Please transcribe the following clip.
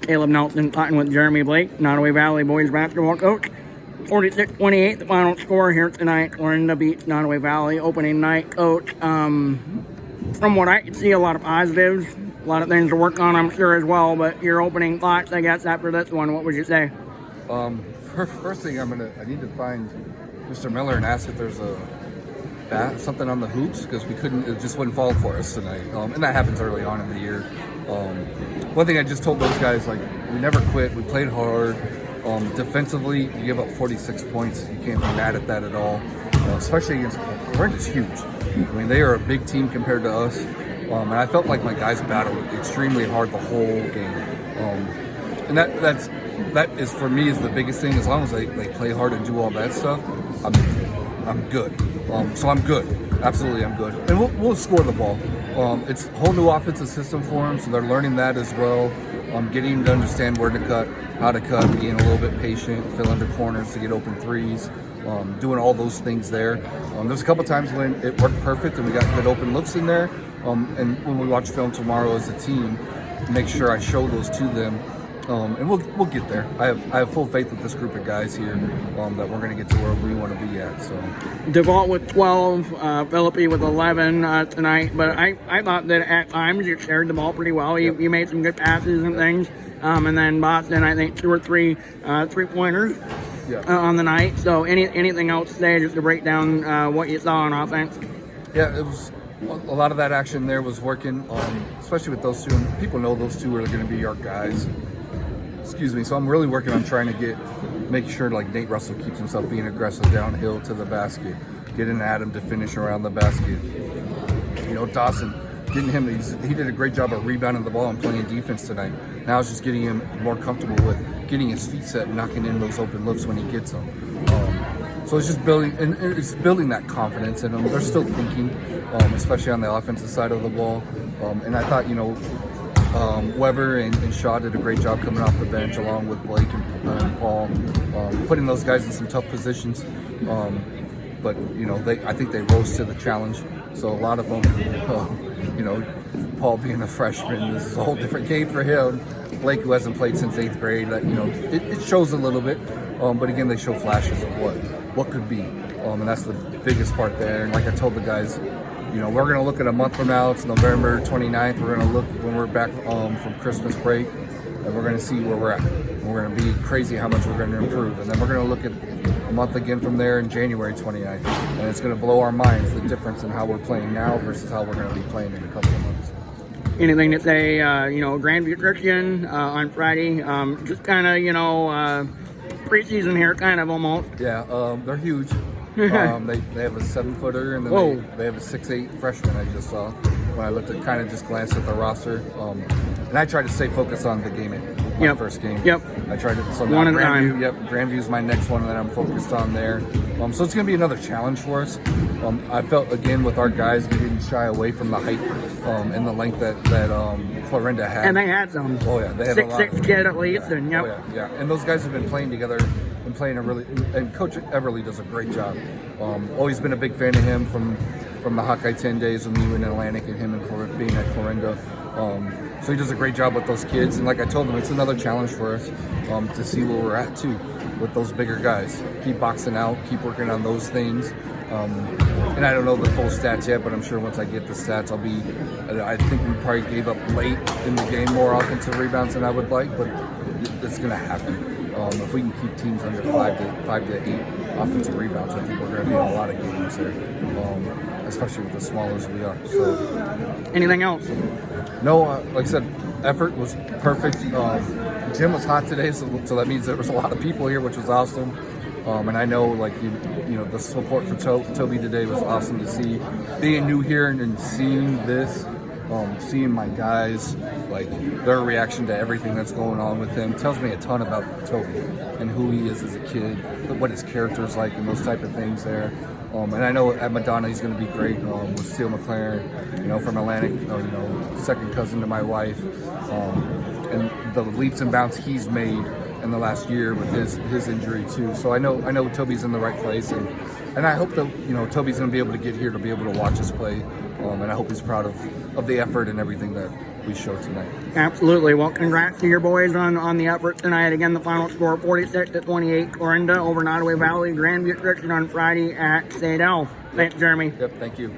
Caleb Nelson talking with Jeremy Blake, Nottoway Valley boys basketball coach. 46-28, the final score here tonight. Clarinda beats Nottoway Valley opening night. Coach, from what I can see, a lot of positives, a lot of things to work on, I'm sure, as well. But your opening thoughts, I guess, after this one, what would you say? First thing, I need to find Mr. Miller and ask if there's something on the hoops, because it just wouldn't fall for us tonight. And that happens early on in the year. One thing I just told those guys, like, we never quit. We played hard. Defensively, you give up 46 points. You can't be mad at that at all, especially against Clarinda's huge. I mean, they are a big team compared to us. And I felt like my guys battled extremely hard the whole game. And that is, for me, is the biggest thing. As long as they play hard and do all that stuff, I'm good. So I'm good. Absolutely, I'm good. And we'll score the ball. It's a whole new offensive system for them, so they're learning that as well. Getting to understand where to cut, how to cut, being a little bit patient, fill under corners to get open threes, doing all those things there. There's a couple times when it worked perfect and we got good open looks in there. And when we watch film tomorrow as a team, make sure I show those to them. And we'll get there. I have full faith with this group of guys here that we're going to get to where we want to be at. So DeVault with 12, Philippi with 11 tonight. But I thought that at times you shared the ball pretty well. You made some good passes and things. And then Boston, I think 2 or 3 3-pointers on the night. So anything else today just to break down what you saw on offense? Yeah, it was a lot of that action there was working, especially with those two. And people know those two are going to be our guys. Excuse me. So I'm really working on trying to make sure like Nate Russell keeps himself being aggressive downhill to the basket, getting Adam to finish around the basket. You know, Dawson, getting him, he did a great job of rebounding the ball and playing defense tonight. Now it's just getting him more comfortable with getting his feet set and knocking in those open looks when he gets them. So it's just building that confidence in them. They're still thinking, especially on the offensive side of the ball. And I thought, Weber and Shaw did a great job coming off the bench along with Blake and Paul, putting those guys in some tough positions. But I think they rose to the challenge. So a lot of them, Paul being a freshman, this is a whole different game for him. Blake, who hasn't played since 8th grade, that it shows a little bit. But again, they show flashes of what could be, and that's the biggest part there. And like I told the guys, we're going to look at a month from now. It's November 29th. We're going to look when we're back from Christmas break, and we're going to see where we're at. And we're going to be crazy how much we're going to improve. And then we're going to look at a month again from there in January 29th. And it's going to blow our minds, the difference in how we're playing now versus how we're going to be playing in a couple of months. Anything to say, Grandview Christian on Friday, just kind of, preseason here, kind of almost. Yeah, they're huge. They have a 7-footer, and then they have a 6'8" freshman I just saw when I just glanced at the roster. And I tried to stay focused on the game, my first game. I tried to. So now Grandview's my next one that I'm focused on there. So it's going to be another challenge for us. I felt, again, with our guys, we didn't shy away from the height and the length that Clarinda had. And they had some. Oh, yeah. They had 6'6" kid at least. And, And those guys have been playing together and playing and Coach Everly does a great job. Always been a big fan of him from the Hawkeye 10 days when we were in Atlantic and him and being at Clarinda. So he does a great job with those kids. And like I told him, it's another challenge for us to see where we're at, too, with those bigger guys. Keep boxing out, keep working on those things. And I don't know the full stats yet, but I'm sure once I get the stats, I think we probably gave up late in the game more offensive rebounds than I would like, but it's going to happen. If we can keep teams under 5 to 8 offensive rebounds, I think we're going to be in a lot of games there, especially with as small as we are. So, anything else? No, like I said, effort was perfect. Gym was hot today, so that means there was a lot of people here, which was awesome. And I know, the support for Toby today was awesome to see. Being new here and seeing this, seeing my guys, their reaction to everything that's going on with him tells me a ton about Toby and who he is as a kid, what his character is like, and those type of things there. And I know at Madonna he's going to be great with Steele McLaren, from Atlantic, second cousin to my wife, and the leaps and bounds he's made in the last year with his injury too. So I know Toby's in the right place, and I hope that Toby's going to be able to get here to be able to watch us play, and I hope he's proud of the effort and everything that we showed tonight. Absolutely. Well, congrats to your boys on the effort tonight. Again, the final score 46-28. Clarinda over Nottoway Valley. Grandview Christian on Friday at Sadell. Thanks, Jeremy. Yep, thank you.